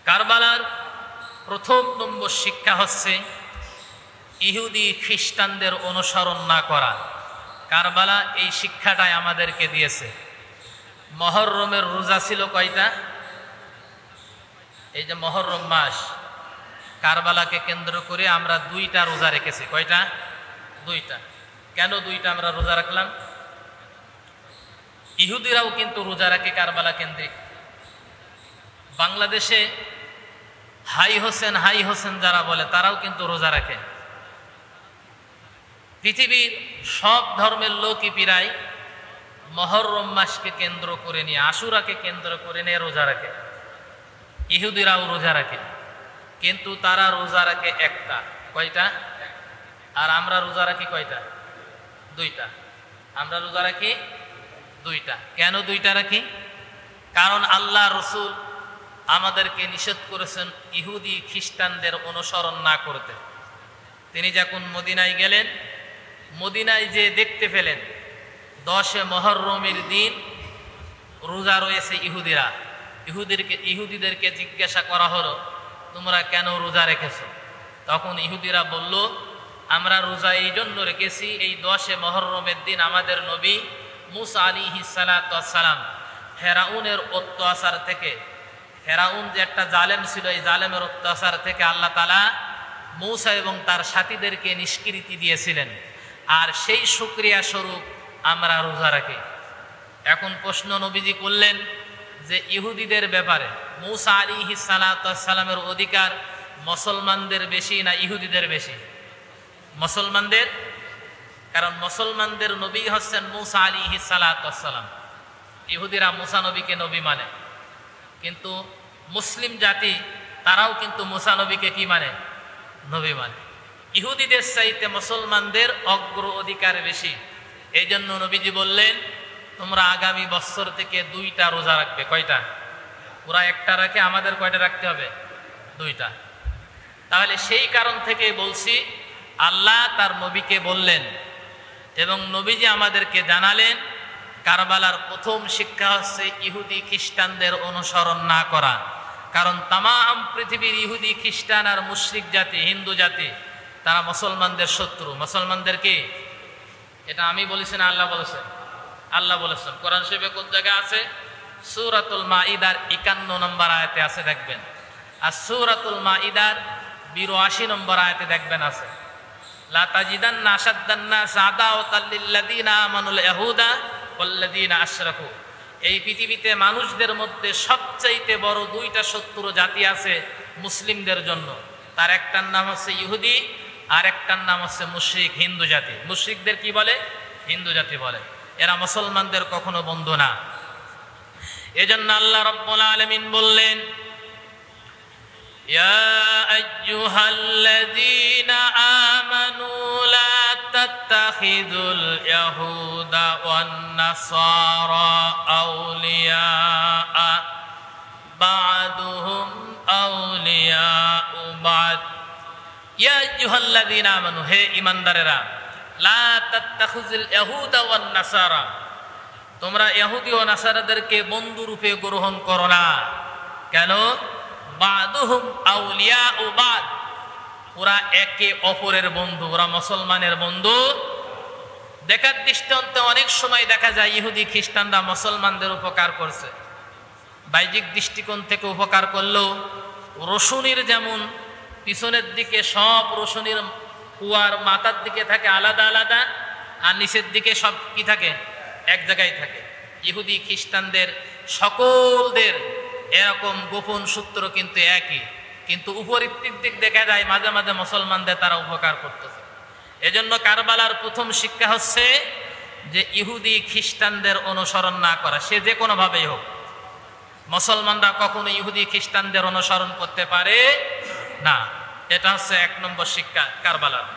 কারবালার প্রথম নম্বর শিক্ষা হচ্ছে ইহুদি খ্রিস্টানদের অনুসরণ না করা। কারবালা এই শিক্ষাটাই আমাদেরকে দিয়েছে। মহররমের রোজা ছিল কয়টা? এই যে মহররম মাস, কারবালাকে কেন্দ্র করে আমরা 2টা রোজা রেখেছি। কয়টা? 2টা। কেন 2টা আমরা রোজা রাখলাম? ইহুদিরাও কিন্তু রোজা রাখে কারবালা কেন্দ্রিক। বাংলাদেশে হাই হোসেন যারা বলে তারাও কিন্তু রোজা রাখে। পৃথিবীর সব ধর্মের লোকই প্রায় মহররম মাসকে কেন্দ্র করে নিয়ে, আশুরাকে কেন্দ্র করে নিয়ে রোজা রাখে। ইহুদিরাও রোজা রাখে, কিন্তু তারা রোজা রাখে একটা। কয়টা? আর আমরা রোজা রাখি কয়টা? 2টা। আমরা রোজা রাখি 2টা। কেন 2টা রাখি? কারণ আল্লাহ রসুল আমাদেরকে নিষেধ করেছেন ইহুদি খ্রিস্টানদের অনুসরণ না করতে। তিনি যখন মদিনায় গেলেন, মদিনায় যে দেখতে পেলেন 10 মহররমের দিন রোজা রয়েছে ইহুদিদেরকে জিজ্ঞাসা করা হলো, তোমরা কেন রোজা রেখেছো? তখন ইহুদিরা বলল, আমরা রোজা এই জন্য রেখেছি, এই 10 মহররমের দিন আমাদের নবী মুসা আলাইহিস সালাতু ওয়াস সালাম ফেরাউনের অত্যাচার থেকে, ফেরাউন যে একটা জালেম ছিল, এই জালেমের অত্যাচার থেকে আল্লাহ তাআলা মুসা এবং তার সাথীদেরকে নিষ্কৃতি দিয়েছিলেন। আর সেই শুকরিয়া স্বরূপ আমরা রোজা রাখি। এখন প্রশ্ন নবীজি করলেন যে ইহুদিদের ব্যাপারে মুসা আলাইহিস সালাতু ওয়াস সালামের অধিকার মুসলমানদের বেশি না ইহুদিদের বেশি? মুসলমানদের। কারণ মুসলমানদের নবী হচ্ছেন মুসা আলাইহিস সালাতু ওয়াস সালাম। ইহুদিরা মুসা নবীকে নবী মানে, কিন্তু মুসলিম জাতি তারাও কিন্তু মুসা নবীকে কি মানে? নবী মানে। ইহুদিদের চাইতে মুসলমানদের অগ্র অধিকার বেশি। এই জন্য নবীজি বললেন, তোমরা আগামী বছর থেকে 2টা রোজা রাখবে। কয়টা? ওরা একটা রাখে, আমাদের কয়টা রাখতে হবে? 2টা। তাহলে সেই কারণ থেকে বলছি, আল্লাহ তার নবীকে বললেন এবং নবীজি আমাদেরকে জানালেন, কারবালার প্রথম শিক্ষা হচ্ছে ইহুদি খ্রিস্টানদের অনুসরণ না করা। কারণ তামাম পৃথিবীর ইহুদি খ্রিস্টান আর মুশরিক জাতি, হিন্দু জাতি, তারা মুসলমানদের শত্রু। মুসলমানদের কি? এটা আমি বলেছি না আল্লাহ বলেছেন? আল্লাহ বলেছেন। কোরআন শরীফে কোন জায়গায় আছে? সূরাতুল মাইদার 51 নম্বর আয়াতে আছে, দেখবেন। আর সূরাতুল মাইদার 82 নম্বর আয়াতে দেখবেন আছে, লা তাজিদান্না আশাদ্দান নাস আদাওয়াতাল লিল্লাযিনা আমানুল ইয়াহুদা ওয়াল্লাযিনা আশরাকু। এই পৃথিবীতে মানুষদের মধ্যে সবচাইতে বড় 2টা শত্রু জাতি আছে মুসলিমদের জন্য। তার একটার নাম হচ্ছে ইহুদি, আর একটার নাম হচ্ছে মুশরিক, হিন্দু জাতি। মুশরিকদের কি বলে? হিন্দু জাতি বলে। এরা মুসলমানদের কখনো বন্ধু না। এজন্য আল্লাহ রাব্বুল আলামিন বললেন, ইয়া আইয়ুহাল্লাযীনা আমানু লা তাত্তাখিযুল ইয়াহুদা ওয়ান নাসারা আউলিয়া বা'দুহুম আউলিয়াউ বা'দ। ইয়া আইয়ুহাল্লাযীনা আমানু, হে ঈমানদারেরা, লা তাত্তাখিযুল ইয়াহুদা ওয়ান নাসারা, তোমরা ইহুদি ও নাসারাদেরকে বন্ধু রূপে গ্রহণ করো না। কেন? বা'দুহুম আউলিয়াউ বা'দ, ওরা একে অপরের বন্ধু, ওরা মুসলমানের বন্ধু। দেখার দৃষ্টান্তে অনেক সময় দেখা যায় ইহুদি খ্রিস্টানরা মুসলমানদের উপকার করছে। বাহ্যিক দৃষ্টিকোণ থেকে উপকার করলেও রসুনির যেমন পিছনের দিকে সব রসুনির কুয়ার মাথার দিকে থাকে আলাদা আলাদা, আর নিচের দিকে সব কি থাকে? এক জায়গায় থাকে। ইহুদি খ্রিস্টানদের সকলদের এরকম গোপন সূত্র কিন্তু একই, কিন্তু উপরের দিক দেখা যায় মাঝে মাঝে মুসলমানদের তারা উপকার করতেছে। এজন্য কারবালার প্রথম শিক্ষা হচ্ছে যে ইহুদি খ্রিস্টানদের অনুসরণ না করা, সে যে কোনোভাবেই হোক। মুসলমানরা কখনো ইহুদি খ্রিস্টানদের অনুসরণ করতে পারে না। এটা হচ্ছে 1 নম্বর শিক্ষা কারবালার।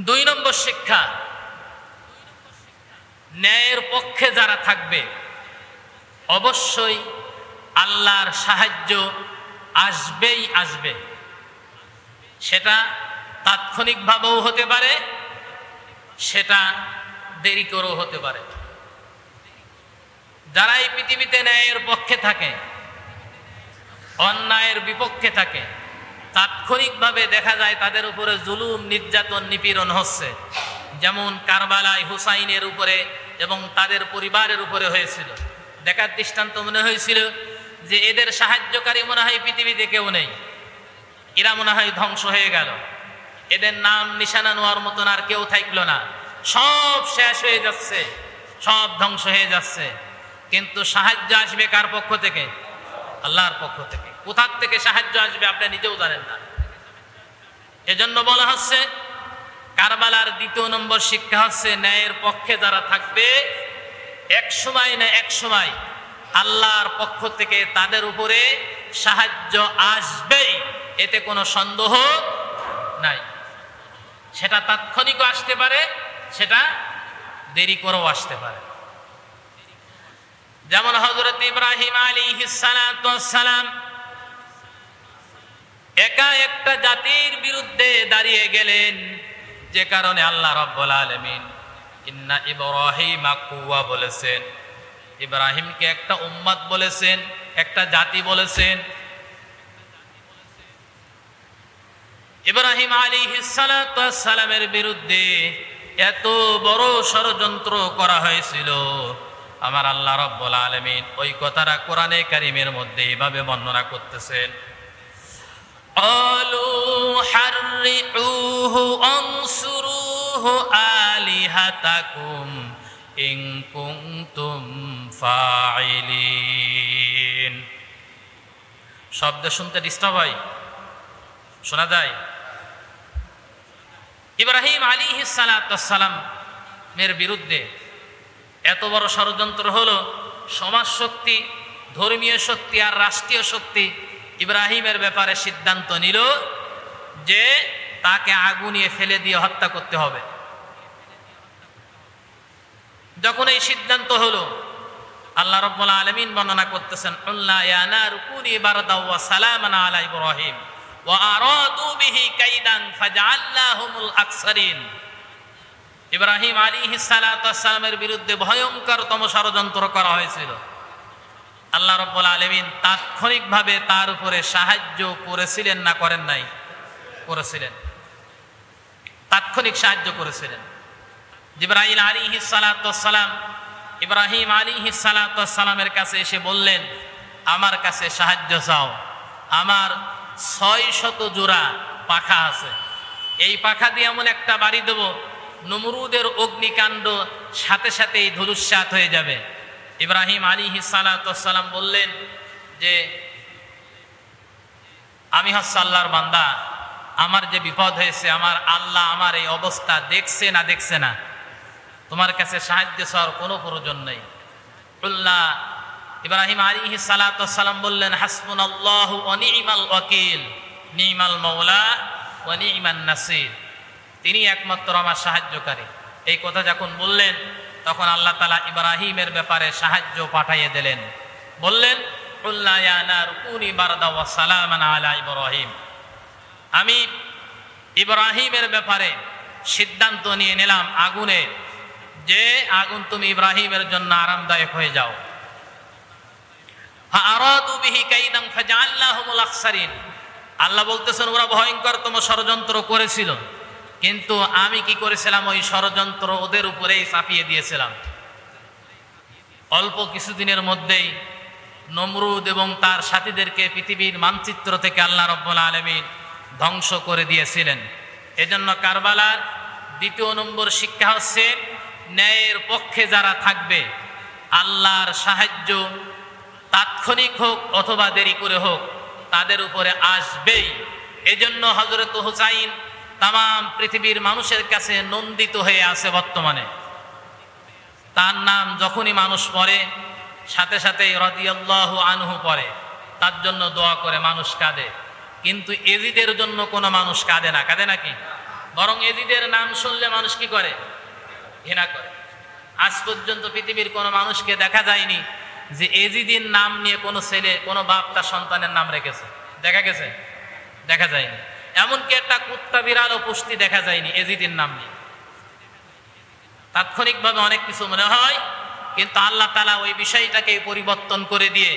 2 নম্বর শিক্ষা, ন্যায়ের পক্ষে যারা থাকবে অবশ্যই আল্লাহর সাহায্য আসবেই আসবে। সেটা তাৎক্ষণিকভাবেও হতে পারে, সেটা দেরি করেও হতে পারে। যারা এই পৃথিবীতে ন্যায়ের পক্ষে থাকে অন্যায়ের বিপক্ষে থাকে, তাৎক্ষণিকভাবে দেখা যায় তাদের উপরে জুলুম নির্যাতন নিপীড়ন হচ্ছে, যেমন কারবালায় হুসাইনের উপরে এবং তাদের পরিবারের উপরে হয়েছিল। দেখার দৃষ্টান্ত মনে হয়েছিল যে এদের সাহায্যকারী মনে হয় পৃথিবীতে কেউ নেই, এরা মনে হয় ধ্বংস হয়ে গেল, এদের নাম নিশানা নেওয়ার মতন আর কেউ থাকলো না, সব শেষ হয়ে যাচ্ছে, সব ধ্বংস হয়ে যাচ্ছে। কিন্তু সাহায্য আসবে কার পক্ষ থেকে? আল্লাহর পক্ষ থেকে। কোথার থেকে সাহায্য আসবে আপনি নিজেও জানেন না। এজন্য বলা হচ্ছে কারবালার দ্বিতীয় নম্বর শিক্ষা হচ্ছে ন্যায়ের পক্ষে যারা থাকবে এক সময় না এক সময় আল্লাহর পক্ষ থেকে তাদের উপরে সাহায্য আসবেই, এতে কোনো সন্দেহ নাই। সেটা তাৎক্ষণিকও আসতে পারে, সেটা দেরি করেও আসতে পারে। যেমন হযরত ইব্রাহিম আলাইহিস সালাতু ওয়াস সালাম একা একটা জাতির বিরুদ্ধে দাঁড়িয়ে গেলেন, যে কারণে আল্লাহ রাব্বুল আলামিন ইন্না ইব্রাহিমা কুওয়া বলেছেন, ইব্রাহিমকে একটা উম্মত বলেছেন, একটা জাতি বলেছেন। ইব্রাহিম আলাইহিস সালাতু ওয়াস সালামের বিরুদ্ধে এত বড় ষড়যন্ত্র করা হয়েছিল, আমার আল্লাহ রাব্বুল আলামিন ওই কথাটা কোরআনে কারীমের মধ্যে এইভাবে বর্ণনা করতেছেন, আলু হাররিউহু আনসুরুহু আলিহাতাকুম ইন কুনতুম ফাইলিন। শব্দ শুনতে ডিস্টার্ব হয়, শোনা যায়? ইব্রাহিম আলাইহিস সালাতু ওয়াস সালাম এর বিরুদ্ধে এত বড় ষড়যন্ত্র হলো, সমাজ শক্তি, ধর্মীয় শক্তি আর রাষ্ট্রীয় শক্তি ইব্রাহিমের ব্যাপারে সিদ্ধান্ত নিল যে তাকে আগুনে ফেলে দিয়ে হত্যা করতে হবে। যখন এই সিদ্ধান্ত হলো, আল্লাহ রাব্বুল আলামিন বর্ণনা করতেছেন, আল্লাহ ইয়া নারু কুনি বারদাও ওয়া সালামান আলা ইব্রাহিম ওয়া আরাদু বিহি কাইদান ফাজআলনাহুমুল আকসারিন। ইব্রাহিম আলাইহিস সালাতু ওয়াস সালামের বিরুদ্ধে ভয়ঙ্করতম ষড়যন্ত্র করা হয়েছিল। আল্লাহ রাব্বুল আলামিন তাৎক্ষণিকভাবে তার উপরে সাহায্য করেছিলেন না করেন নাই? করেছিলেন, তাৎক্ষণিক সাহায্য করেছিলেন। জিবরাইল আলাইহিস সালাতু ওয়াস সালাম ইব্রাহিম আলাইহিস সালাতু ওয়াস সালামের কাছে এসে বললেন, আমার কাছে সাহায্য চাও, আমার 600 জোড়া পাখা আছে, এই পাখা দিয়ে এমন একটা বাড়ি দেব, নমরুদের অগ্নিকাণ্ড সাথে সাথেই ধূলিসাৎ হয়ে যাবে। ইব্রাহিম আলাইহিস সালাতু ওয়াস সালাম বললেন যে আমি হচ্ছে আল্লাহর বান্দা, আমার যে বিপদ হয়েছে, আমার আল্লাহ আমার এই অবস্থা দেখছে না দেখছে না, তোমার কাছে সাহায্য চাওয়ার কোনো প্রয়োজন নেই। আল্লাহ ইব্রাহিম আলাইহিস সালাতু ওয়াস সালাম বললেন, হাসবুনাল্লাহু ওয়া নি'মাল ওয়াকিল, নি'মাল মাওলা ওয়া নি'মান নাসির, তিনি একমাত্র আমার সাহায্যকারী। এই কথা যখন বললেন, তখন আল্লাহ তাআলা ইব্রাহিমের ব্যাপারে সাহায্য পাঠিয়ে দিলেন, বললেন, আল্লাহ ইয়া নারু কুনি বারদা ওয়া সালামান আলা ইব্রাহিম, আমি ইব্রাহিমের ব্যাপারে সিদ্ধান্ত নিয়ে নিলাম আগুনে, যে আগুন তুমি ইব্রাহিমের জন্য আরামদায়ক হয়ে যাও। আরাদু বিহি কাইদান ফাজআলনাহুমুল আকসারিন, আল্লাহ বলতেছেন ওরা ভয়ঙ্করতম ষড়যন্ত্র করেছিল, কিন্তু আমি কি করেছিলাম, ওই ষড়যন্ত্র ওদের উপরেই চাপিয়ে দিয়েছিলাম। অল্প কিছুদিনের মধ্যেই নমরুদ এবং তার সাথীদেরকে পৃথিবীর মানচিত্র থেকে আল্লাহ রাব্বুল আলামিন ধ্বংস করে দিয়েছিলেন। এজন্য কারবালার দ্বিতীয় নম্বর শিক্ষা হচ্ছে ন্যায়ের পক্ষে যারা থাকবে আল্লাহর সাহায্য তাৎক্ষণিক হোক অথবা দেরি করে হোক তাদের উপরে আসবেই। এজন্য হযরত হুসাইন তাম পৃথিবীর মানুষের কাছে নন্দিত হয়ে আছে বর্তমানে। তার নাম যখনই মানুষ পড়ে সাথে সাথে রাদিয়াল্লাহু আনহু পড়ে, তার জন্য দোয়া করে, মানুষ কাঁদে। কিন্তু এজিদের জন্য কোনো মানুষ কাঁদে না, কাঁদে নাকি? বরং এজিদের নাম শুনলে মানুষ কি করে? ঘৃণা করে। আজ পর্যন্ত পৃথিবীর কোনো মানুষকে দেখা যায়নি যে এজিদের নাম নিয়ে কোনো ছেলে কোনো বাপ তার সন্তানের নাম রেখেছে, দেখা গেছে? দেখা যায়নি। এমনকি একটা কুত্তা বিড়ালও পুষ্টি দেখা যায়নি এজিদের নাম নিয়ে। তাৎক্ষণিকভাবে অনেক কিছু মনে হয়, কিন্তু আল্লাহ তাআলা ওই বিষয়টাকে পরিবর্তন করে দিয়ে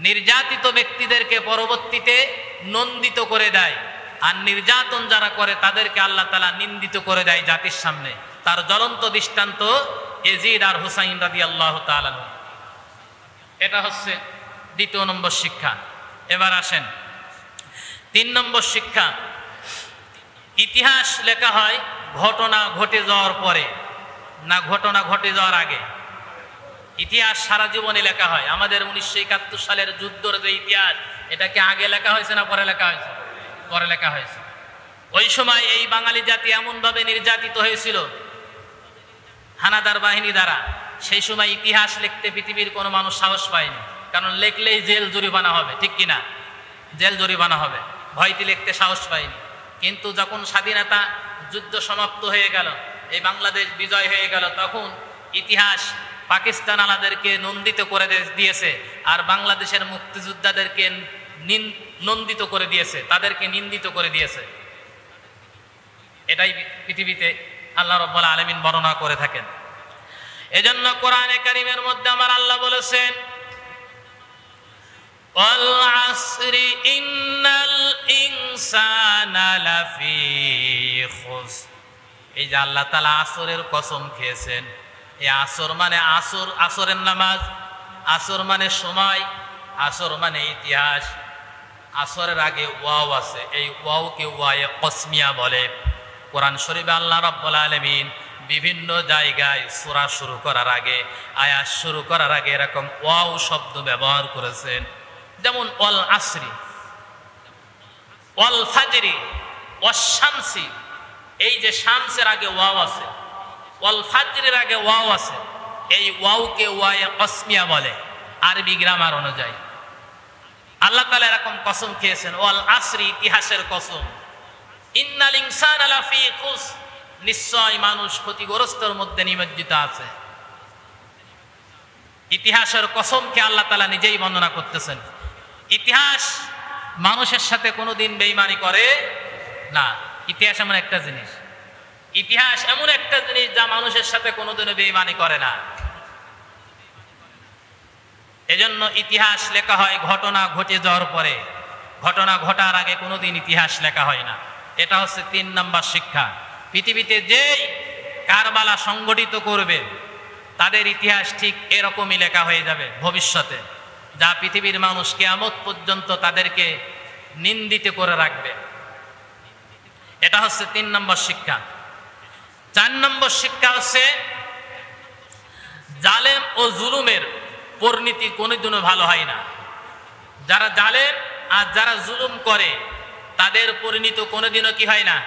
নির্যাতিত ব্যক্তিদেরকে পরবর্তীতে নন্দিত করে দেয়, আর নির্যাতন যারা করে তাদেরকে আল্লাহ তাআলা নিন্দিত করে দেয় জাতির সামনে। তার জ্বলন্ত দৃষ্টান্ত ইয়াজিদ আর হুসাইন রাদিয়াল্লাহু তাআলা। এটা হচ্ছে দ্বিতীয় নম্বর শিক্ষা। এবার আসেন 3 নম্বর শিক্ষা। ইতিহাস লেখা হয় ঘটনা ঘটে যাওয়ার পরে, না ঘটনা ঘটে যাওয়ার আগে? ইতিহাস সারা জীবনে লেখা হয়। আমাদের 1971 সালের যুদ্ধের যে ইতিহাস, এটা কি আগে লেখা হয়েছে না পরে লেখা হয়েছে? পরে লেখা হয়েছে। ওই সময় এই বাঙালি জাতি এমনভাবে নির্যাতিত হয়েছিল হানাদার বাহিনী দ্বারা, সেই সময় ইতিহাস লিখতে পৃথিবীর কোনো মানুষ সাহস পায়নি। কারণ লিখলেই জেল জরিমানা হবে, ঠিক কিনা? জেল জরিমানা হবে, ভয়তে লিখতে সাহস পায়নি। কিন্তু যখন স্বাধীনতা যুদ্ধ সমাপ্ত হয়ে গেল, এই বাংলাদেশ বিজয় হয়ে গেল, তখন ইতিহাস পাকিস্তান আলাদেরকে নন্দিত করে দিয়েছে, আর বাংলাদেশের মুক্তিযোদ্ধাদেরকে নন্দিত করে দিয়েছে, তাদেরকে নিন্দিত করে দিয়েছে। এটাই পৃথিবীতে আল্লাহ রাব্বুল আলামিন বর্ণনা করে থাকেন। এজন্য কোরআনে কারীমের মধ্যে আমার আল্লাহ বলেছেন, ওয়াল আসরি ইন্নাল ইনসানা লাফি খুস। এই যে আল্লাহ তাআলা আসরের কসম খেয়েছেন, এই আসর মানে আসরের নামাজ, আসর মানে সময়, আসর মানে ইতিহাস। আসরের আগে ওয়াও আছে, এই ওয়াওকে ওয়ায়ে কসমিয়া বলে। কোরআন শরীফে আল্লাহ রাব্বুল আলামিন বিভিন্ন জায়গায় সূরা শুরু করার আগে, আয়াত শুরু করার আগে এরকম ওয়াও শব্দ ব্যবহার করেছেন। যেমন ওয়াল আসরি, ওয়াল ফাজরি, ওয়াশ শামসি। এই যে শামসের আগে ওয়াও আছে, ওয়াল ফাজরের আগে ওয়াও আছে, এই ওয়াওকে ওয়ায়ে কসমিয়া বলে আরবি গ্রামার অনুযায়ী। আল্লাহ তাআলা এরকম কসম খেয়েছেন, ওয়াল আসরি, ইতিহাসের কসম। ইন্নাল ইনসানা লাফি খুস, নিশ্চয় মানুষ ক্ষতিগ্রস্তর মধ্যে নিমজ্জিত আছে। ইতিহাসের কসমকে আল্লাহ তাআলা নিজেই বর্ণনা করতেছেন। ইতিহাস মানুষের সাথে কোনোদিন বেঈমানি করে না। ইতিহাস এমন একটা জিনিস, ইতিহাস এমন একটা জিনিস যা মানুষের সাথে কোনোদিনও বেঈমানি করে না। এজন্য ইতিহাস লেখা হয় ঘটনা ঘটে যাওয়ার পরে, ঘটনা ঘটার আগে কোনোদিন ইতিহাস লেখা হয় না। এটা হচ্ছে 3 নম্বর শিক্ষা। পৃথিবীতে যেই কারবালা সংগঠিত করবে তাদের ইতিহাস ঠিক এরকমই লেখা হয়ে যাবে ভবিষ্যতে, যা পৃথিবীর মানুষ কিয়ামত পর্যন্ত তাদেরকে নিন্দিত করে রাখবে। এটা হচ্ছে 3 নম্বর শিক্ষা। 4 নম্বর শিক্ষা হচ্ছে জালেম ও জুলুমের পরিণতি কোনোদিনও ভালো হয় না। যারা জালেম আর যারা জুলুম করে তাদের পরিণতি কোনোদিনও কি হয় না।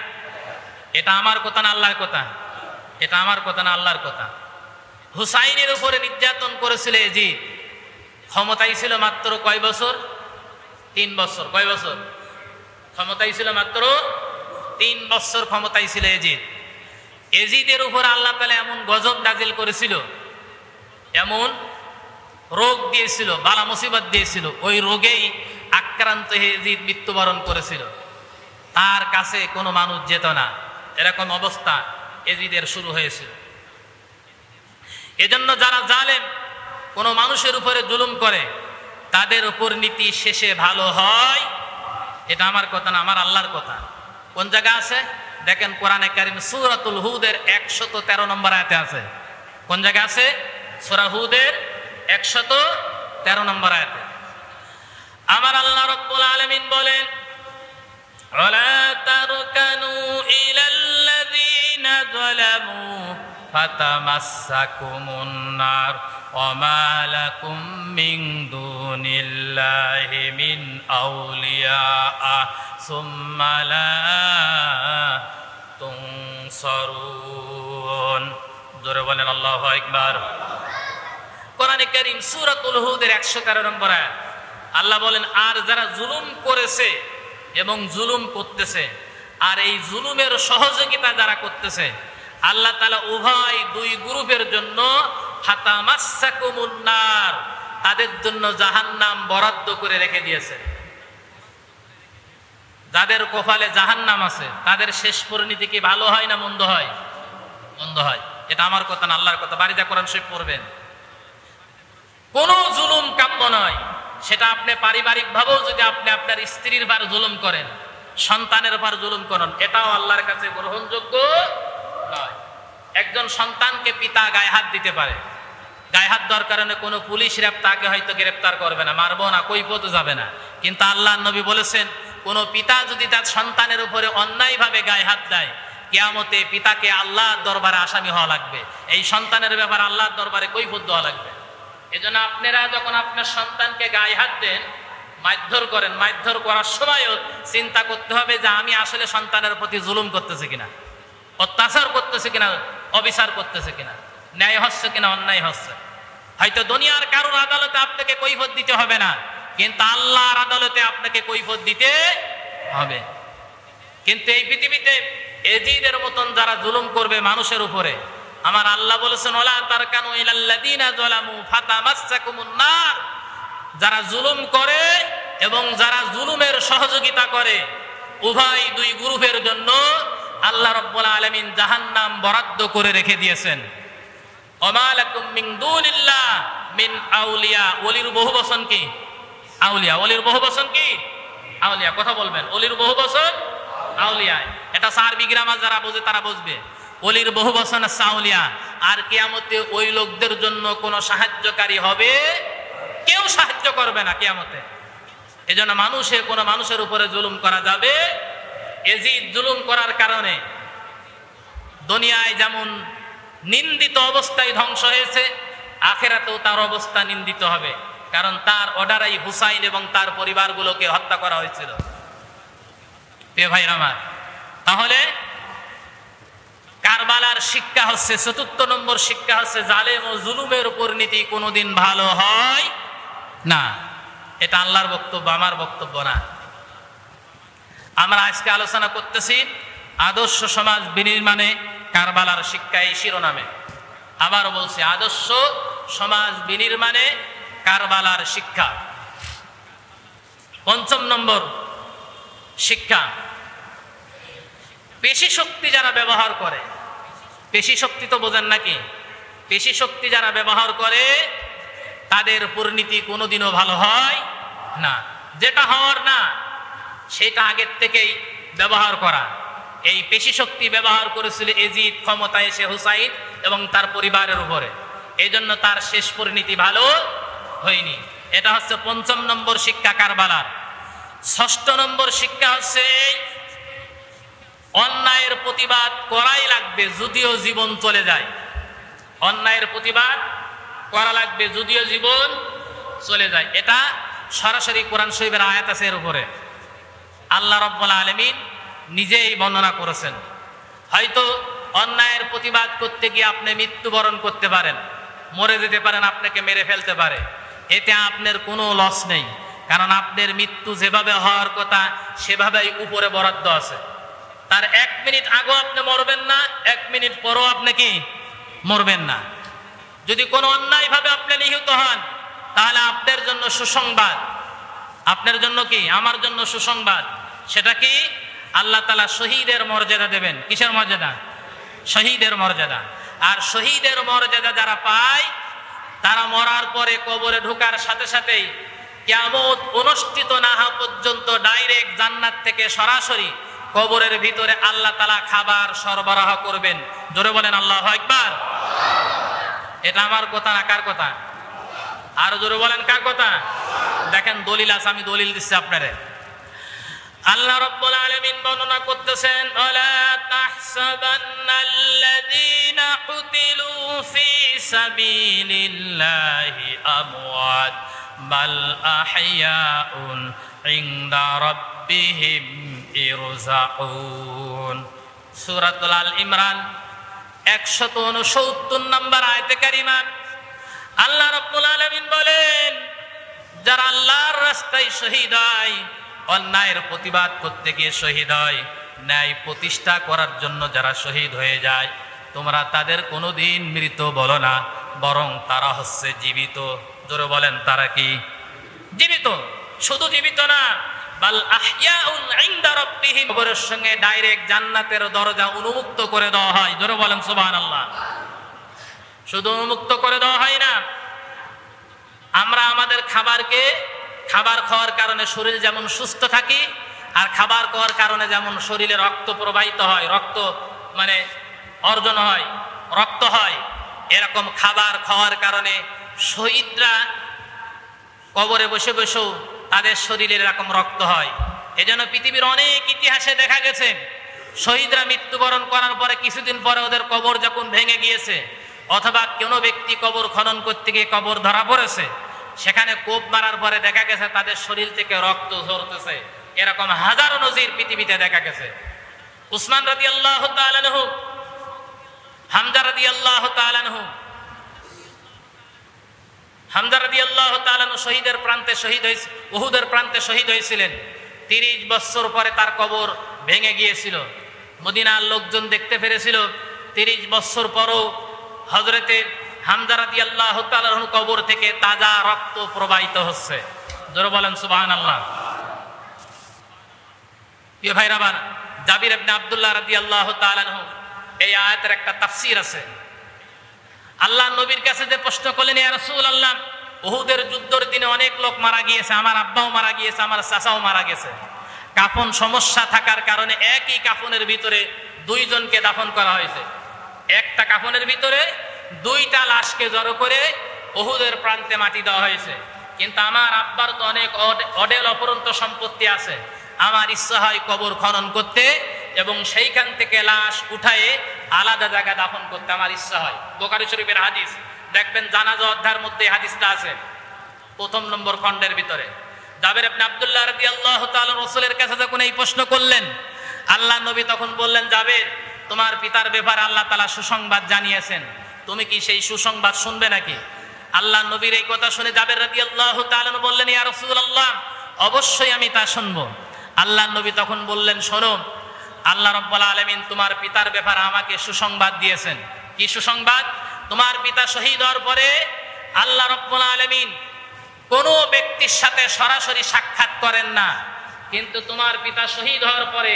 এটা আমার কথা না আল্লাহর কথা? এটা আমার কথা না আল্লাহর কথা? হুসাইনের উপরে নির্যাতন করেছিল ইয়াজিদ, ক্ষমতায় ছিল মাত্র কয় বছর? 3 বছর। কয় বছর ক্ষমতায় ছিল? মাত্র 3 বছর ক্ষমতায় ছিল ইয়াজিদ। ইয়াজিদের উপর আল্লাহ তাআলা এমন গজব নাজিল করেছিল, এমন রোগ দিয়েছিল, বালা মুসিবত দিয়েছিল, ওই রোগেই আক্রান্ত হয়ে ইয়াজিদ মৃত্যুবরণ করেছিল। তার কাছে কোনো মানুষ যেত না, এরকম অবস্থা ইয়াজিদের শুরু হয়েছিল। এজন্য যারা জালেম কোনো মানুষের উপরে জুলুম করে তাদের উপর নীতি শেষে ভালো হয়। এটা আমার কথা না, আমার আল্লাহর কথা। কোন জায়গা আছে দেখেন, কোরআনে কারীম সূরাতুল হুদের 113 নম্বর আয়াতে আছে। কোন জায়গা আছে? সূরা হুদের 113 নম্বর আয়াতে আমার আল্লাহ রাব্বুল আলামিন বলেন, ওয়ালা তারকানু ইলাল্লাযীনা যালামু ফাতামাসসাকুমুন নার ওয়া মা লাকুম মিন দুনিল্লাহি মিন আউলিয়া সুম্মা লা তুনসারুন। জোরে বলেন আল্লাহু আকবার। কোরআনে কারীম সূরাতুল হুদের 113 নম্বর আয়াত আল্লাহ বলেন, আর যারা জুলুম করেছে এবং জুলুম করতেছে, আর এই জুলুমের সহযোগিতা যারা করতেছে, আল্লাহ তাআলা উভয় 2 গ্রুপের জন্য ফাতামাসসাকুমুন নার, তাদের জন্য জাহান্নাম বরাদ্দ করে রেখে দিয়েছে। যাদের কপালে জাহান্নাম আছে তাদের শেষ পরিণতি কি ভালো হয় না মন্দ হয়? মন্দ হয়। এটা আমার কথা না আল্লাহর কথা। বাড়িতে কোরআন শরীফ পড়বেন। কোন জুলুম কাম্য নয়, সেটা আপনি পারিবারিক ভাবেও যদি আপনি আপনার স্ত্রীর উপর জুলুম করেন, সন্তানের উপর জুলুম করেন, এটাও আল্লাহর কাছে গ্রহণযোগ্য নয়। একজন সন্তানকে পিতা গায়ে হাত দিতে পারে, গায়ে হাত দেওয়ার কারণে কোনো পুলিশ তাকে হয়তো গ্রেফতার করবে না, মারবো না, কৈফিয়তে যাবে না। কিন্তু আল্লাহর নবী বলেছেন, কোনো পিতা যদি তার সন্তানের উপরে অন্যায়ভাবে গায়ে হাত দেয়, কিয়ামতে পিতাকে আল্লাহর দরবারে আসামি হওয়া লাগবে, এই সন্তানের ব্যাপারে আল্লাহর দরবারে কৈফিয়ত দেওয়া লাগবে। এজন্য আপনারা যখন আপনার সন্তানকে গায়ে হাত দেন, মারধর করেন, মারধর করার সময়ও চিন্তা করতে হবে যে আমি আসলে সন্তানের প্রতি জুলুম করতেছি কিনা, অত্যাচার করতেছে কিনা, অবিচার করতেছে কিনা, ন্যায় হচ্ছে কিনা, অন্যায় হচ্ছে। হয়তো দুনিয়ার কারোর আদালতে আপনাকে কৈফিয়ত দিতে হবে না, কিন্তু আল্লাহর আদালতে আপনাকে কৈফিয়ত দিতে হবে। কিন্তু এই পৃথিবীতে এজিদের মতন যারা জুলুম করবে মানুষের উপরে, আমার আল্লাহ বলেছেন, ওয়ালা তারকানু ইলাল্লাযীনা যালামু ফাতামাসসাকুমুন নার, যারা জুলুম করে এবং যারা জুলুমের সহযোগিতা করে, উভয় দুই গ্রুপের জন্য আল্লাহ রাব্বুল আলামিন জাহান্নাম বরাদ্দ করে রেখে দিয়েছেন। ওমা লাকুম মিন দুনিল্লাহ মিন আউলিয়া, ওলির বহুবচন কি? আউলিয়া। ওলির বহুবচন কি? আউলিয়া। কথা বলবেন, ওলির বহুবচন আউলিয়া। এটা আরবি গ্রামার যারা বোঝে তারা বুঝবে। ওলির বহুবচন আছে আউলিয়া। আর কিয়ামতে ওই লোকদের জন্য কোনো সাহায্যকারী হবে, কেউ সাহায্য করবে না কিয়ামতে। এজন্য কোনো মানুষের উপরে জুলুম করা যাবে। এজিদ জুলুম করার কারণে দুনিয়ায় যেমন নিন্দিত অবস্থায় ধ্বংস হয়েছে, আখিরাতেও তার অবস্থা নিন্দিত হবে, কারণ তার অর্ডারেই হুসাইন এবং তার পরিবারগুলোকে হত্যা করা হয়েছিল। প্রিয় ভাইরা আমার, তাহলে কারবালার শিক্ষা হচ্ছে, ৪র্থ নম্বর শিক্ষা হচ্ছে, জালেম ও জুলুমের পরিণতি কোনোদিন ভালো হয় না। এটা আল্লাহর বক্তব্য, আমার বক্তব্য না। আমরা আজকে আলোচনা করতেছি আদর্শ সমাজ বিনির্মাণে কারবালার শিক্ষা, এই শিরোনামে। আবারও বলছি, আদর্শ সমাজ বিনির্মাণে কারবালার শিক্ষা। ৫ম নম্বর শিক্ষা, পেশি শক্তি যারা ব্যবহার করে, পেশি শক্তি তো বোঝেন নাকি? পেশি শক্তি যারা ব্যবহার করে তাদের পরিণতি কোনোদিনও ভালো হয় না। যেটা হওয়ার না সেটা আগের থেকেই ব্যবহার করা। এই পেশি শক্তি ব্যবহার করেছিল এজিদ ক্ষমতায় এসে হুসাইন এবং তার পরিবারের উপরে, এই জন্য তার শেষ পরিণতি ভালো হয়নি। এটা হচ্ছে ৫ম নম্বর শিক্ষা কারবালার। ৬ষ্ঠ নম্বর শিক্ষা হচ্ছে, অন্যায়ের প্রতিবাদ করাই লাগবে যদিও জীবন চলে যায়। অন্যায়ের প্রতিবাদ করা লাগবে যদিও জীবন চলে যায়। এটা সরাসরি কোরআন শরীফের আয়াত আছে এর উপরে। আল্লাহ রাব্বুল আলামিন নিজেই বর্ণনা করেছেন। হয়তো অন্যায়ের প্রতিবাদ করতে গিয়ে আপনি মৃত্যুবরণ করতে পারেন, মরে যেতে পারেন, আপনাকে মেরে ফেলতে পারে, এতে আপনার কোনো লস নেই, কারণ আপনার মৃত্যু যেভাবে হওয়ার কথা সেভাবেই উপরে বরাদ্দ আছে। তার 1 মিনিট আগেও আপনি মরবেন না, 1 মিনিট পরও আপনি কি মরবেন না। যদি কোনো অন্যায়ভাবে আপনি নিহত হন, তাহলে আপনার জন্য সুসংবাদ, আপনার জন্য কি, আমার জন্য সুসংবাদ। সেটা কি? আল্লাহ তাআলা শহীদের মর্যাদা দেবেন। কিসের মর্যাদা? শহীদের মর্যাদা। আর শহীদের মর্যাদা যারা পায়, তারা মরার পরে কবরে ঢোকার সাথে সাথেই কিয়ামত অনুষ্ঠিত না হওয়া পর্যন্ত ডাইরেক্ট জান্নাত থেকে সরাসরি কবরের ভিতরে আল্লাহ তাআলা খাবার সরবরাহ করবেন। জোরে বলেন আল্লাহু আকবার। এটা আমার কথা না, কার কথা? আর জোরে বলেন কার কথা? দেখেন দলিল আছে, আমি দলিল দিচ্ছি আপনারে। আল্লাহ রাব্বুল আলামিন বর্ণনা করতেছেন, ওয়ালা তাহসাবান্নাল্লাযীনা কুতিলু ফী সাবিলিল্লাহি আমওয়াত বাল আহইয়াউন ইনদা রাব্বিহিম ইরজাউন। সূরাতুল আল ইমরান ১৬৯ নম্বর আয়াতে কারিমা আল্লাহ রাব্বুল আলামিন বলেন, যারা আল্লাহর রাস্তায় শহীদ হয়, অন্যায়ের প্রতিবাদ করতে গিয়ে শহীদ হয়, ন্যায় প্রতিষ্ঠা করার জন্য যারা শহীদ হয়ে যায়, তোমরা তাদের কোনোদিন মৃত বলো না, বরং তারা হচ্ছে জীবিত। জোরে বলেন, তারা কি জীবিত? শুধু জীবিত না, বাল আহইয়াউন ইনদা রাব্বিহিম, কবরের সঙ্গে ডাইরেক্ট জান্নাতের দরজা উন্মুক্ত করে দেওয়া হয়। জোরে বলেন সুবহানাল্লাহ। শুধু উন্মুক্ত করে দেওয়া হয় না, আমরা আমাদের খাবারকে খাবার খাওয়ার কারণে শরীর যেমন সুস্থ থাকে, আর খাবার খাওয়ার কারণে যেমন শরীরে রক্ত প্রবাহিত হয়, রক্ত মানে অর্জন হয়, রক্ত হয়, এরকম খাবার খাওয়ার কারণে শহীদরা কবরে বসে বসেও তাদের শরীরে এরকম রক্ত হয়। এজন্য পৃথিবীর অনেক ইতিহাসে দেখা গেছে শহীদরা মৃত্যুবরণ করার পরে কিছুদিন পরে ওদের কবর যখন ভেঙে গিয়েছে, অথবা কোনো ব্যক্তি কবর খনন করতে গিয়ে কবর ধরা পড়েছে, সেখানে কোপ মারার পরে দেখা গেছে তাদের শরীর থেকে রক্ত ঝরতেছে। এরকম হাজারো নজির পৃথিবীতে দেখা গেছে। উসমান রাদিয়াল্লাহু তাআলা আনহু, হামজা রাদিয়াল্লাহু তাআলা আনহু, হামজা রাদিয়াল্লাহু তাআলা আনহু শহীদের প্রান্তে শহীদ হয়েছে, উহুদের প্রান্তে শহীদ হয়েছিলেন। 30 বছর পরে তার কবর ভেঙে গিয়েছিল। মদিনার লোকজন দেখতে পেরেছিল 30 বছর পরও হযরতে হামজা রাদিয়াল্লাহু তাআলা আনহু কবর থেকে তাজা রক্ত প্রবাহিত হচ্ছে। জোরে বলেন সুবহানাল্লাহ। প্রিয় ভাইরা আমার, জাবির ইবনে আব্দুল্লাহ রাদিয়াল্লাহু তাআলা আনহু এই আয়াতের একটা তাফসীর আছে। আল্লাহ নবীর কাছে যে প্রশ্ন করলেন, ইয়া রাসূলুল্লাহ, উহুদের যুদ্ধের দিনে অনেক লোক মারা গিয়েছে, আমার আব্বাও মারা গিয়েছে, আমার চাচাও মারা গেছে। কাফন সমস্যা থাকার কারণে একই কাফনের ভিতরে 2 জনকে দাফন করা হয়েছে। একটা কাফনের ভিতরে 2টা লাশকে জড়ো করে উহুদের প্রান্তে মাটি দেওয়া হয়েছে। কিন্তু আমার আব্বার তো অনেক অডেল অপরন্ত সম্পত্তি আছে, আমার ইচ্ছা হয় কবর খনন করতে এবং সেইখান থেকে লাশ উঠায়ে আলাদা জায়গায় দাফন করতে আমার ইচ্ছা হয়। বুখারী শরীফের হাদিস দেখবেন, জানাজা অধ্যায়ের মধ্যে হাদিসটা আছে 1 নম্বর খণ্ডের ভিতরে। জাবির ইবনে আব্দুল্লাহ রাদিয়াল্লাহু তাআলা রাসূলের কাছে যখন এই প্রশ্ন করলেন, আল্লাহ নবী তখন বললেন, জাবির, তোমার পিতার ব্যাপারে আল্লাহ তাআলা সুসংবাদ জানিয়েছেন, তুমি কি সেই সুসংবাদ শুনবে নাকি? আল্লাহ নবীর এই কথা শুনে জাবির রাদিয়াল্লাহু তাআলা বললেন, ইয়া রাসূলুল্লাহ, অবশ্যই আমি তা শুনবো। আল্লাহ নবী তখন বললেন, শোনো, আল্লাহ রাব্বুল আলামিন তোমার পিতার ব্যাপারে আমাকে সুসংবাদ দিয়েছেন। কি সুসংবাদ? তোমার পিতা শহীদ হওয়ার পরে আল্লাহ রাব্বুল আলামিন কোনো ব্যক্তির সাথে সরাসরি সাক্ষাৎ করেন না, কিন্তু তোমার পিতা শহীদ হওয়ার পরে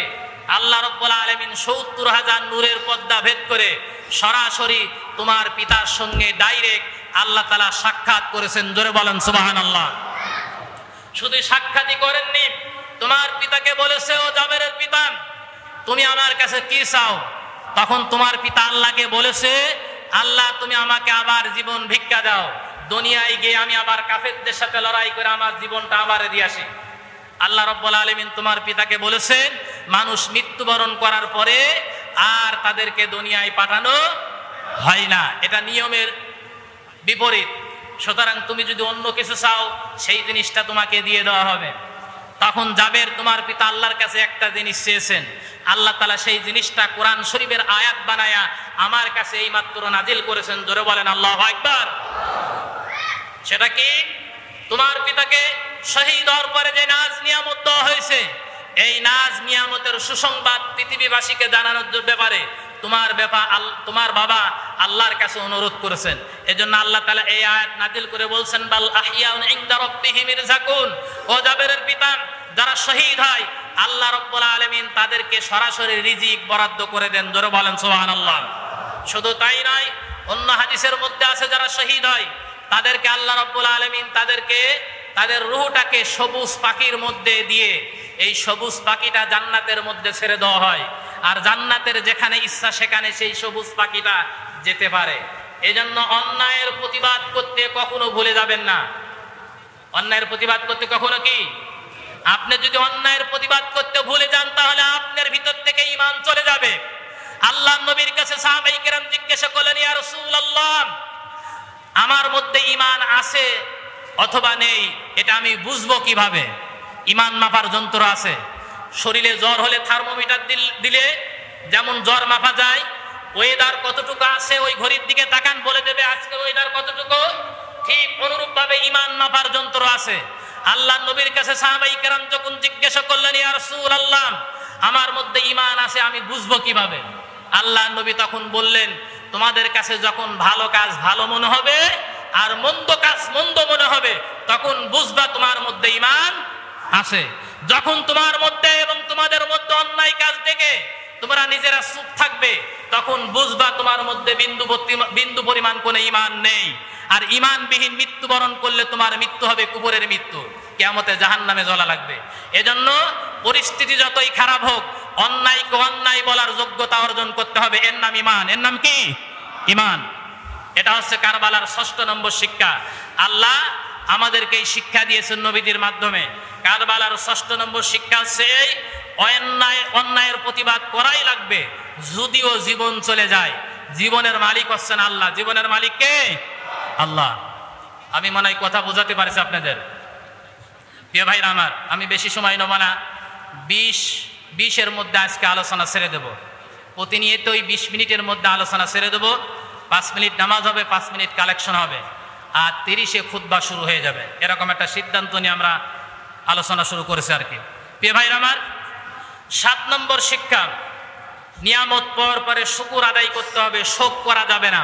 আল্লাহ রাব্বুল আলামিন ৭০,০০০ নূরের পর্দা ভেদ করে সরাসরি তোমার পিতার সঙ্গে ডাইরেক্ট আল্লাহ তাআলা সাক্ষাৎ করেছেন। জোরে বলেন সুবহানাল্লাহ। শুধু সাক্ষাৎই করেননি, তোমার পিতাকে বলেছে, ও জাবেরের পিতা, তুমি আমার কাছে কি চাও? তখন তোমার পিতা আল্লাহকে বলেছে, আল্লাহ, তুমি আমাকে আবার জীবন ভিক্ষা দাও, দুনিয়ায় গিয়ে আমি আবার কাফেরদের সাথে লড়াই করে আমার জীবনটা আবার দিয়ে আসি। আল্লাহ রাব্বুল আলামিন তোমার পিতাকে বলেছেন, মানুষ মৃত্যুবরণ করার পরে আর তাদেরকে দুনিয়ায় পাঠানো হয় না, এটা নিয়মের বিপরীত। সুতরাং তুমি যদি অন্য কিছু চাও, সেই জিনিসটা তোমাকে দিয়ে দেওয়া হবে। তখন জাবের, তোমার পিতা আল্লাহর কাছে একটা জিনিস চেয়েছেন, আল্লাহ তাআলা সেই জিনিসটা কোরআন শরীফের আয়াত বানায়া আমার কাছে এই মাত্র নাজিল করেছেন। জোরে বলেন আল্লাহু আকবার। সেটা কি? তোমার পিতাকে শহীদ হওয়ার পরে যে নাজ নিয়ামত দেওয়া হয়েছে, এই নাজ নিয়ামতের সুসংবাদ পৃথিবীবাসীকে জানানোর ব্যাপারে তোমার বাবা আল্লাহর কাছে অনুরোধ করেছেন। এজন্য আল্লাহ তাআলা এই আয়াত নাজিল করে বলছেন, বাল আহইয়াউন ইনদা রাব্বিহিম ইরযাকুন। ও জাবেরের পিতা, যারা শহীদ হয় আল্লাহ রাব্বুল আলামিন তাদেরকে সরাসরি রিজিক বরাদ্দ করে দেন। জোরে বলেন সুবহানাল্লাহ। শুধু তাই নয়, অন্য হাদিসের মধ্যে আছে, যারা শহীদ হয় তাদেরকে আল্লাহ রাব্বুল আলামিন তাদের রূহটাকে সবুজ পাখির মধ্যে দিয়ে এই সবুজ পাখিটা জান্নাতের মধ্যে ছেড়ে দেওয়া হয়, আর জান্নাতের যেখানে ইচ্ছা সেখানে সেই সবুজ পাখিটা যেতে পারে। এজন্য অন্যায়ের প্রতিবাদ করতে কখনো ভুলে যাবেন না। অন্যায়ের প্রতিবাদ করতে কখনো কি, আপনি যদি অন্যায়ের প্রতিবাদ করতে ভুলে যান, তাহলে আপনার ভিতর থেকে ঈমান চলে যাবে। আল্লাহর নবীর কাছে সাহাবায়ে কেরাম জিজ্ঞাসা করলেন, ইয়া রাসূলুল্লাহ, আমার মধ্যে ঈমান আছে অথবা নেই, এটা আমি বুঝবো কিভাবে? ঈমান মাপার যন্ত্র আছে। শরীরে জ্বর হলে থার্মোমিটার দিলে যেমন জ্বর মাপা যায়, ওয়েদার কতটুকু আছে ওই ঘড়ির দিকে তাকান, বলে দেবে আজকে ওয়েদার কতটুকু। ঠিক অনুরূপ ভাবে ঈমান মাপার যন্ত্র আছে। আল্লাহর নবীর কাছে সাহাবায়ে কেরাম যখন জিজ্ঞাসা করলেন, ইয়া রাসূলুল্লাহ, আমার মধ্যে ঈমান আছে, আমি বুঝবো কিভাবে? আল্লাহর নবী তখন বললেন, তোমাদের কাছে যখন ভালো কাজ ভালো মনে হবে আর মন্দ কাজ মন্দ মনে হবে, তখন বুঝবা তোমার মধ্যে ঈমান আছে। যখন তোমার মধ্যে এবং তোমাদের মধ্যে অন্যায় কাজ দেখে তোমরা নিজেরা চুপ থাকবে, তখন বুঝবা তোমার মধ্যে বিন্দু পরিমাণ কোনো ঈমান নেই। আর ঈমানবিহীন মৃত্যুবরণ করলে তোমার মৃত্যু হবে কুফরের মৃত্যু। কিয়ামতে জাহান্নামে জ্বলা লাগবে। এজন্য পরিস্থিতি যতই খারাপ হোক অন্যায়কে অন্যায় বলার যোগ্যতা অর্জন করতে হবে। এর নাম ঈমান। এর নাম কি? ঈমান। এটা হচ্ছে কারবালার ৬ষ্ঠ নম্বর শিক্ষা। আল্লাহ আমাদেরকে এই শিক্ষা দিয়েছেন নবীদের মাধ্যমে। কারবালার ৬ষ্ঠ নম্বর শিক্ষা হচ্ছে এই অন্যায়ের প্রতিবাদ করাই লাগবে যদিও জীবন চলে যায়। জীবনের মালিক হচ্ছেন আল্লাহ। জীবনের মালিক কে? আল্লাহ। আমি মনে হয় কথা বোঝাতে পারছি আপনাদের। প্রিয় ভাইরা আমার, আমি বেশি সময় নেব না, 20-এর মধ্যে আজকে আলোচনা ছেড়ে দেব। প্রতিনিয়ত ওই 20 মিনিটের মধ্যে আলোচনা ছেড়ে দেব। 5 মিনিট নামাজ হবে, 5 মিনিট কালেকশন হবে, আর 30-এ খুতবা শুরু হয়ে যাবে। এরকম একটা সিদ্ধান্ত নিয়ে আমরা আলোচনা শুরু করেছি আর কি। প্রিয় ভাইরা আমার, 7 নম্বর শিক্ষা, নিয়ামত পাওয়ার পরে শুকর আদায় করতে হবে, শোক করা যাবে না।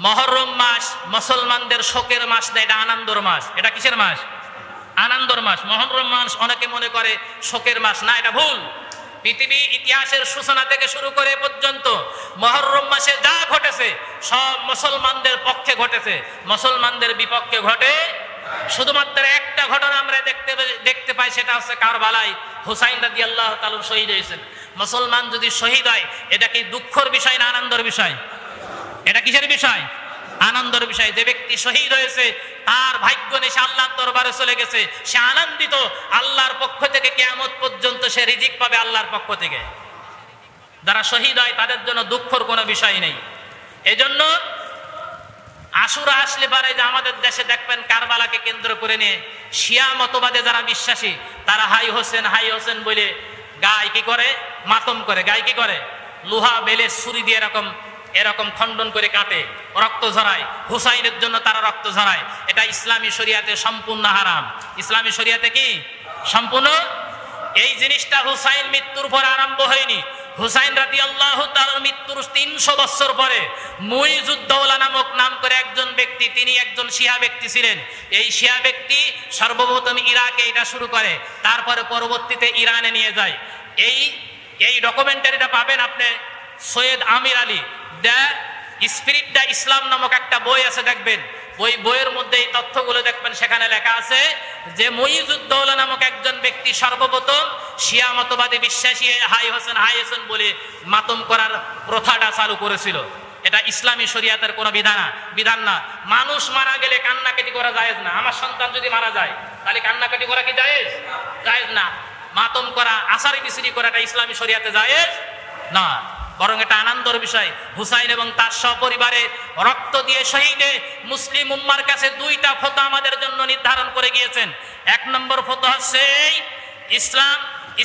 মহরম মাস মুসলমানদের শোকের মাস না, এটা আনন্দর মাস। এটা কিসের মাস? আনন্দর মাস। মহরম মাস অনেকে মনে করে শোকের মাস, না, এটা ভুল। পৃথিবী ইতিহাসের সূচনা থেকে শুরু করে পর্যন্ত মহরম মাসে যা ঘটেছে সব মুসলমানদের পক্ষে ঘটেছে, মুসলমানদের বিপক্ষে ঘটে। শুধুমাত্র একটা ঘটনা আমরা দেখতে পাই, সেটা হচ্ছে কারবালায় হুসাইন রাদিয়াল্লাহু তাআলা শহীদ হয়েছেন। মুসলমান যদি শহীদ হয় এটা কি দুঃখের বিষয় না আনন্দের বিষয়? এটা কিসের বিষয়? আনন্দের বিষয়। যে ব্যক্তি শহীদ হয়েছে তার ভাগ্য নিয়ে সে আল্লাহর দরবারে চলে গেছে, সে আনন্দিত। আল্লাহর পক্ষ থেকে কিয়ামত পর্যন্ত সে রিজিক পাবে আল্লাহর পক্ষ থেকে। যারা শহীদ হয় তাদের জন্য দুঃখের কোনো বিষয় নেই। এজন্য আশুরা আসলে পারে যে আমাদের দেশে দেখবেন কারবালাকে কেন্দ্র করে নিয়ে শিয়া মতবাদে যারা বিশ্বাসী তারা হাই হোসেন বলে গায়ে কি করে? মাতম করে। গায়ে কি করে? লোহা বেলে ছুরি দিয়ে এরকম খণ্ডন করে কাটে, রক্ত ঝরায়। হুসাইনের জন্য তারা রক্ত ঝরায়। এটা ইসলামী শরিয়াতে সম্পূর্ণ হারাম। ইসলামী শরিয়াতে কি সম্পূর্ণ? এই জিনিসটা হুসাইন মৃত্যুর পর আরম্ভ হয়নি। হুসাইন রাদিয়াল্লাহু তাআলার মৃত্যুর 300 বছর পরে মুইজুদ্দৌলা নাম করে একজন ব্যক্তি, তিনি একজন শিয়া ব্যক্তি ছিলেন। এই শিয়া ব্যক্তি সর্বপ্রথম ইরাকে এটা শুরু করে, তারপরে পরবর্তীতে ইরানে নিয়ে যায়। এই ডকুমেন্টারিটা পাবেন আপনি সৈয়দ আমির আলী দ্য স্পিরিট দ্য ইসলাম নামক একটা বই আছে, দেখবেন। ওই বইয়ের মধ্যে এই তথ্যগুলো দেখবেন। সেখানে লেখা আছে যে মুইজুদ্দৌলা নামক একজন ব্যক্তি সর্বপ্রথম শিয়া মতবাদে বিশ্বাসী হাই হোসেন বলে মাতম করার প্রথাটা চালু করেছিল। এটা ইসলামী শরিয়াতের কোনো বিধান না। মানুষ মারা গেলে কান্নাকাটি করা জায়েজ না। আমার সন্তান যদি মারা যায় তাহলে কান্নাকাটি করা কি জায়েজ না। মাতম করা, আসারি বিসরি করাটা ইসলামী শরিয়াতে জায়েজ না, বরং এটা আনন্দের বিষয়। হুসাইন এবং তার সপরিবারে রক্ত দিয়ে শহীদে মুসলিম উম্মার কাছে 2টা ফতোয়া আমাদের জন্য নির্ধারণ করে গিয়েছেন। 1 নম্বর ফতোয়া হচ্ছে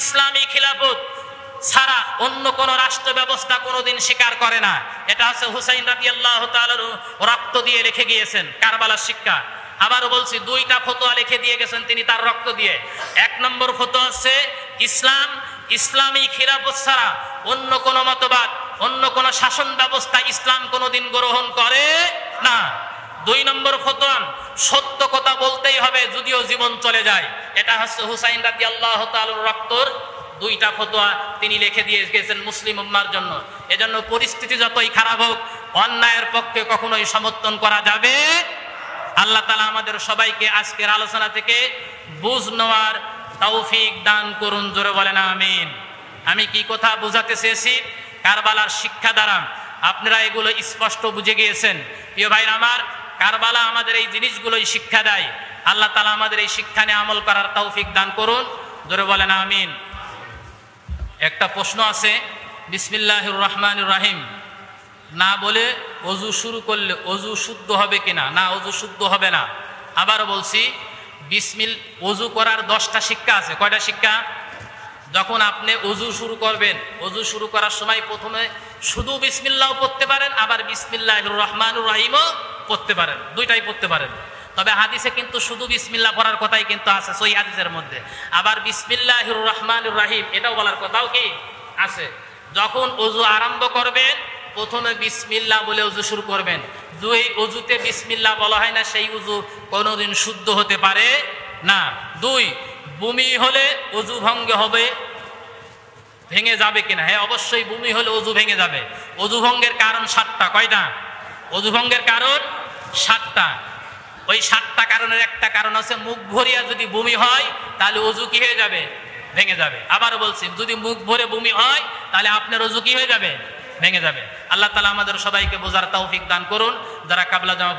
ইসলামী খিলাফত ছাড়া অন্য কোন রাষ্ট্র ব্যবস্থা কোনোদিন স্বীকার করে না। এটা হচ্ছে হুসাইন রাদিয়াল্লাহু তাআলার রক্ত দিয়ে লিখে গিয়েছেন, কারবালার শিক্ষা। আবারও বলছি, 2টা ফতোয়া লিখে দিয়ে গেছেন তিনি তার রক্ত দিয়ে। 1 নম্বর ফতোয়া হচ্ছে ইসলামী খিলাফত ছাড়া অন্য কোন মতবাদ, অন্য কোন শাসন ব্যবস্থা ইসলাম কোনোদিন গ্রহণ করে না। 2 নম্বর ফতোয়া, সত্য কথা বলতেই হবে যদিও জীবন চলে যায়। এটা হচ্ছে হুসাইন রাদিয়াল্লাহু তাআলার রক্তর 2টা ফতোয়া তিনি লিখে দিয়ে গেছেন মুসলিম উম্মার জন্য। এজন্য পরিস্থিতি যতই খারাপ হোক অন্যায়ের পক্ষে কখনোই সমর্থন করা যাবে। আল্লাহ তাআলা আমাদের সবাইকে আজকের আলোচনা থেকে বুঝ নেওয়ার তৌফিক দান করুন। জোরে বলেন আমিন। আমি কি কথা বোঝাতে চেয়েছি? কারবালার শিক্ষা দ্বারা আপনারা এগুলো স্পষ্ট বুঝে গিয়েছেন। প্রিয় ভাইরা আমার, কারবালা আমাদের এই জিনিসগুলোই শিক্ষা দেয়। আল্লাহ তাআলা আমাদের এই শিক্ষা নিয়ে আমল করার তৌফিক দান করুন। জোরে বলেন আমিন। একটা প্রশ্ন আছে, বিসমিল্লাহির রহমানির রহিম না বলে ওযু শুরু করলে ওযু শুদ্ধ হবে কিনা? না, ওযু শুদ্ধ হবে না। আবার বলছি, ওযু করার 10টা শিক্ষা আছে। কয়টা শিক্ষা? যখন আপনি ওযু শুরু করবেন, ওযু শুরু করার সময় প্রথমে শুধু বিসমিল্লাহ পড়তে পারেন, আবার বিসমিল্লাহির রহমানির রহিমও পড়তে পারেন, 2টাই পড়তে পারেন। তবে হাদিসে কিন্তু শুধু বিসমিল্লাহ পড়ার কথাই কিন্তু আছে সহিহ হাদিসের মধ্যে। আবার বিসমিল্লাহির রহমানির রহিম এটাও বলার কথাও কি আছে। যখন ওযু আরম্ভ করবেন প্রথমে বিসমিল্লাহ বলে ওযু শুরু করবেন। যেই ওযুতে বিসমিল্লাহ বলা হয় না সেই ওযু কোনোদিন শুদ্ধ হতে পারে না। 2, বমি হলে ওযু ভেঙে যাবে কিনা? হ্যাঁ, অবশ্যই বমি হলে ওযু ভেঙে যাবে। ওযু ভঙ্গের কারণ 7টা। কয়টা? ওযু ভঙ্গের কারণ 7টা। ওই 7টা কারণের একটা কারণ আছে, মুখ ভরিয়া যদি বমি হয় তাহলে অজু কি হয়ে যাবে? ভেঙে যাবে। আবার বলছি, যদি মুখ ভরে বমি হয় তাহলে আপনার অজু কি হয়ে যাবে? ভেঙে যাবে। আল্লাহ তাআলা আমাদের সবাইকে বোঝার তৌফিক দান করুন। যারা কাবলা জামা